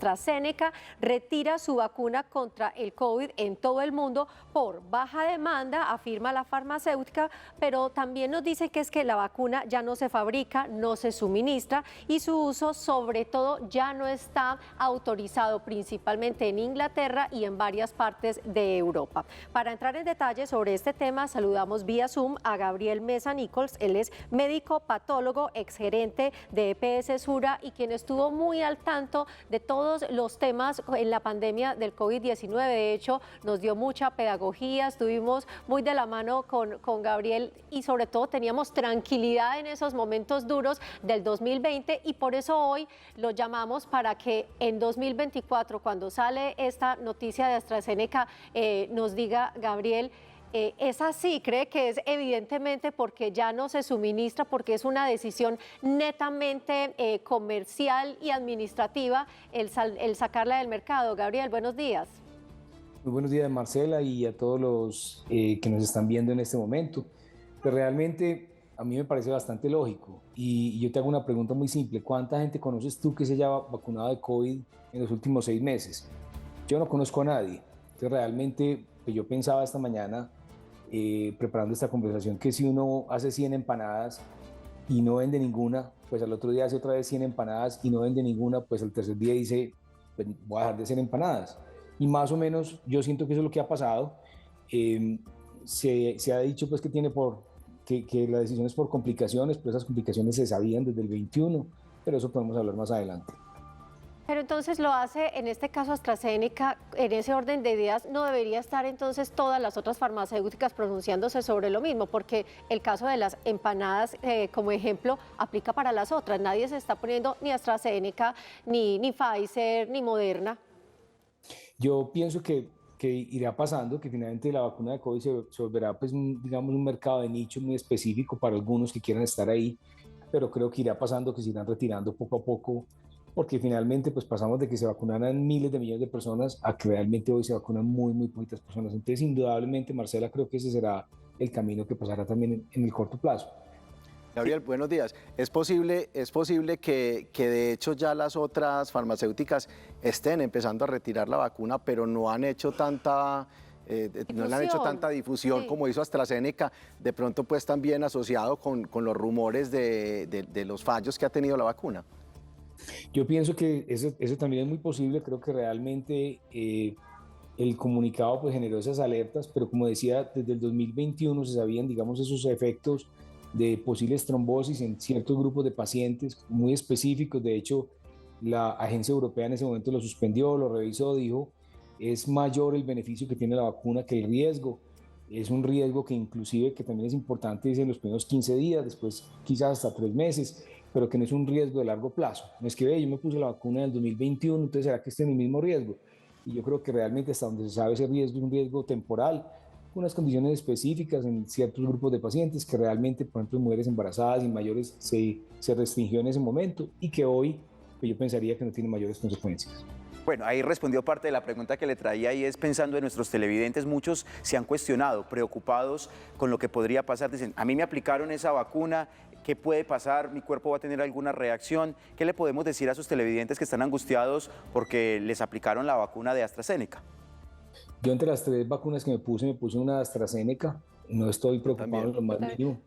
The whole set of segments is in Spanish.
AstraZeneca retira su vacuna contra el COVID en todo el mundo por baja demanda, afirma la farmacéutica, pero también nos dice que es que la vacuna ya no se fabrica, no se suministra y su uso sobre todo ya no está autorizado, principalmente en Inglaterra y en varias partes de Europa. Para entrar en detalle sobre este tema, saludamos vía Zoom a Gabriel Mesa Nichols. Él es médico patólogo, exgerente de EPS Sura y quien estuvo muy al tanto de todos los temas en la pandemia del COVID-19. De hecho, nos dio mucha pedagogía, estuvimos muy de la mano con Gabriel y sobre todo teníamos tranquilidad en esos momentos duros del 2020 y por eso hoy lo llamamos para que en 2024, cuando sale esta noticia de AstraZeneca, nos diga, Gabriel, ¿es así? ¿Cree que es evidentemente porque ya no se suministra, porque es una decisión netamente comercial y administrativa el sacarla del mercado? Gabriel, buenos días. Muy buenos días, Marcela, y a todos los que nos están viendo en este momento. Pues realmente a mí me parece bastante lógico y yo te hago una pregunta muy simple. ¿Cuánta gente conoces tú que se haya vacunado de COVID en los últimos 6 meses? Yo no conozco a nadie. Entonces realmente pues yo pensaba esta mañana preparando esta conversación que si uno hace 100 empanadas y no vende ninguna, pues al otro día hace otra vez 100 empanadas y no vende ninguna, pues al tercer día dice, pues voy a dejar de hacer empanadas. Y más o menos yo siento que eso es lo que ha pasado. Se ha dicho pues que que la decisión es por complicaciones, pero esas complicaciones se sabían desde el 21, pero eso podemos hablar más adelante. Pero entonces lo hace, en este caso AstraZeneca, en ese orden de ideas, ¿no debería estar entonces todas las otras farmacéuticas pronunciándose sobre lo mismo? Porque el caso de las empanadas, como ejemplo, aplica para las otras. Nadie se está poniendo ni AstraZeneca, ni Pfizer, ni Moderna. Yo pienso que irá pasando, que finalmente la vacuna de COVID se volverá pues digamos un mercado de nicho muy específico para algunos que quieran estar ahí, pero creo que irá pasando, que se irán retirando poco a poco, porque finalmente pues pasamos de que se vacunaran miles de millones de personas a que realmente hoy se vacunan muy poquitas personas. Entonces, indudablemente, Marcela, creo que ese será el camino que pasará también en el corto plazo. Gabriel, buenos días. ¿Es posible que de hecho ya las otras farmacéuticas estén empezando a retirar la vacuna, pero no han hecho tanta... no le han hecho tanta difusión sí, como hizo AstraZeneca, de pronto pues también asociado con los rumores de los fallos que ha tenido la vacuna? Yo pienso que eso también es muy posible. Creo que realmente el comunicado pues generó esas alertas, pero como decía, desde el 2021 se sabían, digamos, esos efectos de posibles trombosis en ciertos grupos de pacientes muy específicos. De hecho, la agencia europea en ese momento lo suspendió, lo revisó, dijo, es mayor el beneficio que tiene la vacuna que el riesgo. Es un riesgo que inclusive, que también es importante, es en los primeros 15 días, después quizás hasta 3 meses, pero que no es un riesgo de largo plazo. No es que ve, yo me puse la vacuna en el 2021, entonces ¿será que esté en el mismo riesgo? Y yo creo que realmente hasta donde se sabe ese riesgo es un riesgo temporal, unas condiciones específicas en ciertos grupos de pacientes que realmente, por ejemplo, mujeres embarazadas y mayores se restringió en ese momento y que hoy pues yo pensaría que no tiene mayores consecuencias. Bueno, ahí respondió parte de la pregunta que le traía y es pensando en nuestros televidentes, muchos se han cuestionado, preocupados con lo que podría pasar. Dicen, a mí me aplicaron esa vacuna, ¿qué puede pasar? ¿Mi cuerpo va a tener alguna reacción? ¿Qué le podemos decir a sus televidentes que están angustiados porque les aplicaron la vacuna de AstraZeneca? Yo entre las 3 vacunas que me puse una AstraZeneca, no estoy preocupado en lo más mínimo.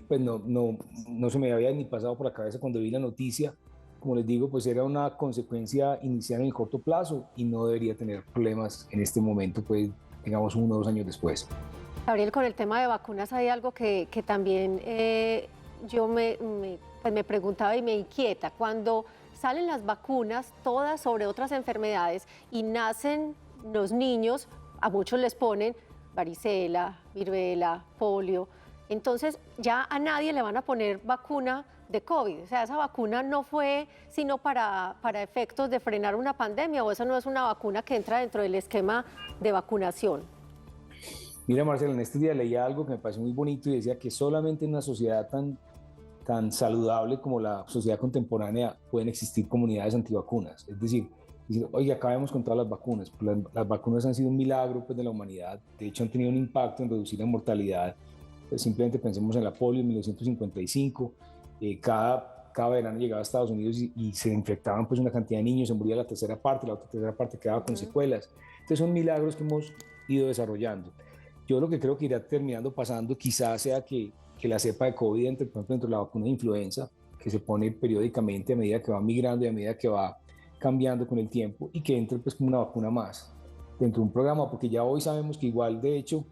Pues no se me había ni pasado por la cabeza cuando vi la noticia. Como les digo, pues era una consecuencia inicial en el corto plazo y no debería tener problemas en este momento, pues digamos 1 o 2 años después. Gabriel, con el tema de vacunas hay algo que también yo pues me preguntaba y me inquieta. Cuando salen las vacunas, todas sobre otras enfermedades, y nacen los niños, a muchos les ponen varicela, viruela, polio. Entonces ya a nadie le van a poner vacuna de COVID. O sea, esa vacuna no fue sino para efectos de frenar una pandemia, o eso no es una vacuna que entra dentro del esquema de vacunación. Mira, Marcela, en este día leía algo que me pareció muy bonito y decía que solamente en una sociedad tan saludable como la sociedad contemporánea pueden existir comunidades antivacunas. Es decir, oye, acabemos con todas las vacunas. Pues las vacunas han sido un milagro pues, de la humanidad. De hecho, han tenido un impacto en reducir la mortalidad. Pues simplemente pensemos en la polio en 1955. Cada cada verano llegaba a Estados Unidos y se infectaban pues una cantidad de niños, se moría la tercera parte, la otra tercera parte quedaba con secuelas. Entonces son milagros que hemos ido desarrollando. Yo lo que creo que irá terminando pasando quizás sea que la cepa de COVID entre, por ejemplo, dentro de la vacuna de influenza, que se pone periódicamente a medida que va migrando y a medida que va cambiando con el tiempo, y que entre pues como una vacuna más dentro de un programa, porque ya hoy sabemos que igual, de hecho,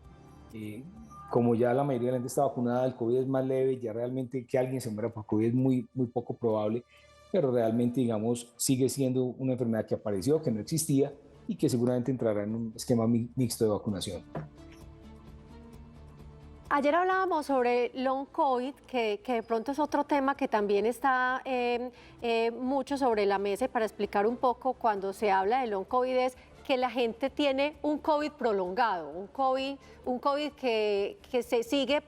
como ya la mayoría de la gente está vacunada, el COVID es más leve, ya realmente que alguien se muera por COVID es muy poco probable, pero realmente, digamos, sigue siendo una enfermedad que apareció, que no existía y que seguramente entrará en un esquema mixto de vacunación. Ayer hablábamos sobre long COVID, que de pronto es otro tema que también está mucho sobre la mesa, y para explicar un poco, cuando se habla de long COVID es que la gente tiene un COVID prolongado, un COVID que se sigue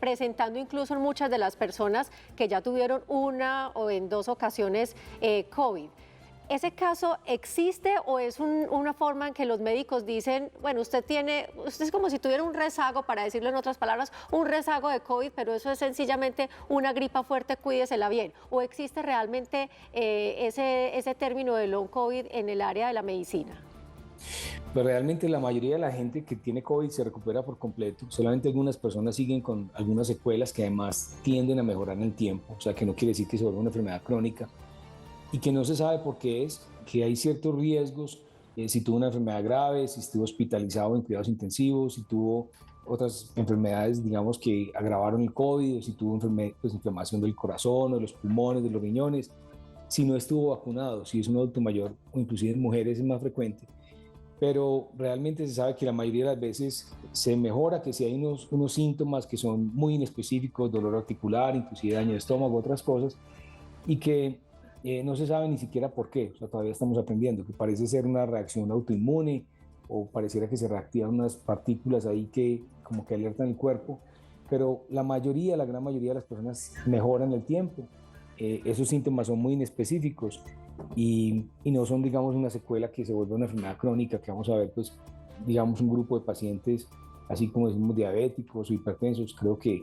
presentando incluso en muchas de las personas que ya tuvieron una o en 2 ocasiones COVID. ¿Ese caso existe o es una forma en que los médicos dicen, bueno, usted es como si tuviera un rezago, para decirlo en otras palabras, un rezago de COVID, pero eso es sencillamente una gripa fuerte, cuídesela bien? ¿O existe realmente ese término de long COVID en el área de la medicina? Pero realmente la mayoría de la gente que tiene COVID se recupera por completo. Solamente algunas personas siguen con algunas secuelas que además tienden a mejorar en el tiempo, o sea que no quiere decir que se vuelva una enfermedad crónica, y que no se sabe por qué es, que hay ciertos riesgos, si tuvo una enfermedad grave, si estuvo hospitalizado en cuidados intensivos, si tuvo otras enfermedades, digamos, que agravaron el COVID, o si tuvo pues, inflamación del corazón o de los pulmones, de los riñones, si no estuvo vacunado, si es un adulto mayor o inclusive en mujeres es más frecuente. Pero realmente se sabe que la mayoría de las veces se mejora, que si hay unos síntomas que son muy inespecíficos, dolor articular, inclusive daño de estómago, otras cosas, y que no se sabe ni siquiera por qué, o sea, todavía estamos aprendiendo, que parece ser una reacción autoinmune o pareciera que se reactivan unas partículas ahí que como que alertan el cuerpo, pero la gran mayoría de las personas mejoran el tiempo. Esos síntomas son muy inespecíficos y no son, digamos, una secuela que se vuelva una enfermedad crónica, que vamos a ver, pues, digamos, un grupo de pacientes, así como decimos, diabéticos o hipertensos, creo que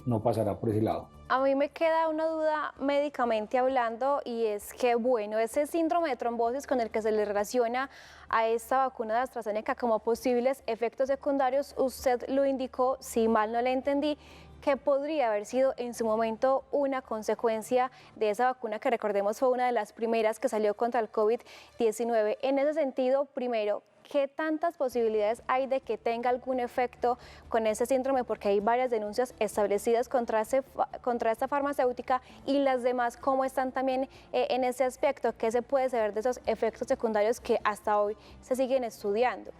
no pasará por ese lado. A mí me queda una duda médicamente hablando, y es que, bueno, ese síndrome de trombosis con el que se le relaciona a esta vacuna de AstraZeneca como posibles efectos secundarios, usted lo indicó, si mal no le entendí, que podría haber sido en su momento una consecuencia de esa vacuna que, recordemos, fue una de las primeras que salió contra el COVID-19. En ese sentido, primero, ¿qué tantas posibilidades hay de que tenga algún efecto con ese síndrome? Porque hay varias denuncias establecidas contra esta farmacéutica, y las demás, ¿cómo están también en ese aspecto? ¿Qué se puede saber de esos efectos secundarios que hasta hoy se siguen estudiando?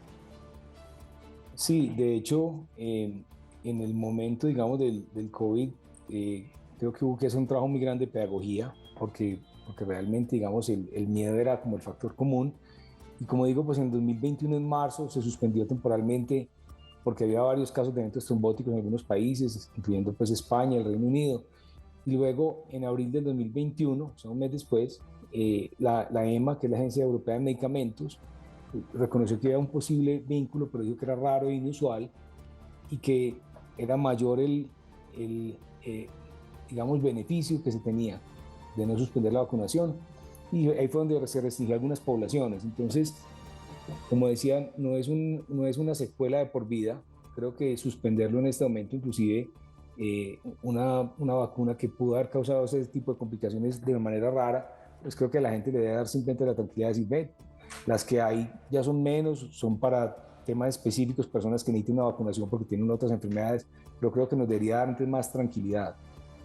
Sí, de hecho, en el momento, digamos, del COVID, creo que hubo que hacer un trabajo muy grande de pedagogía, porque realmente, digamos, el miedo era como el factor común. Y como digo, pues en 2021, en marzo, se suspendió temporalmente porque había varios casos de eventos trombóticos en algunos países, incluyendo pues España, el Reino Unido. Y luego, en abril del 2021, o sea, un mes después, la EMA, que es la Agencia Europea de Medicamentos, reconoció que había un posible vínculo, pero dijo que era raro e inusual y que era mayor digamos, beneficio que se tenía de no suspender la vacunación. Y ahí fue donde se restringió algunas poblaciones. Entonces, como decía, no es una secuela de por vida. Creo que suspenderlo en este momento, inclusive una vacuna que pudo haber causado ese tipo de complicaciones de manera rara, pues creo que a la gente le debe dar simplemente la tranquilidad de decir, ve, las que hay ya son menos, son para temas específicos, personas que necesitan una vacunación porque tienen otras enfermedades, pero creo que nos debería dar antes más tranquilidad,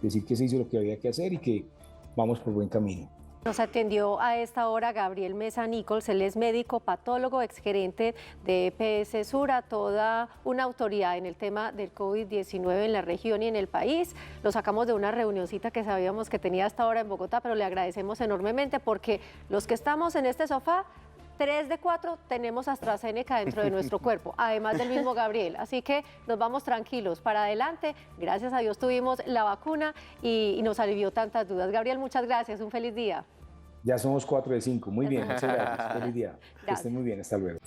decir que se hizo lo que había que hacer y que vamos por buen camino. Nos atendió a esta hora Gabriel Mesa Nichols, él es médico patólogo, exgerente de EPS Sura, toda una autoridad en el tema del COVID-19 en la región y en el país. Lo sacamos de una reunioncita que sabíamos que tenía hasta ahora en Bogotá, pero le agradecemos enormemente porque los que estamos en este sofá, 3 de 4 tenemos AstraZeneca dentro de nuestro cuerpo, además del mismo Gabriel. Así que nos vamos tranquilos para adelante. Gracias a Dios tuvimos la vacuna y nos alivió tantas dudas. Gabriel, muchas gracias. Un feliz día. Ya somos 4 de 5. Muy bien, muchas gracias. Feliz día. Que estén muy bien. Hasta luego.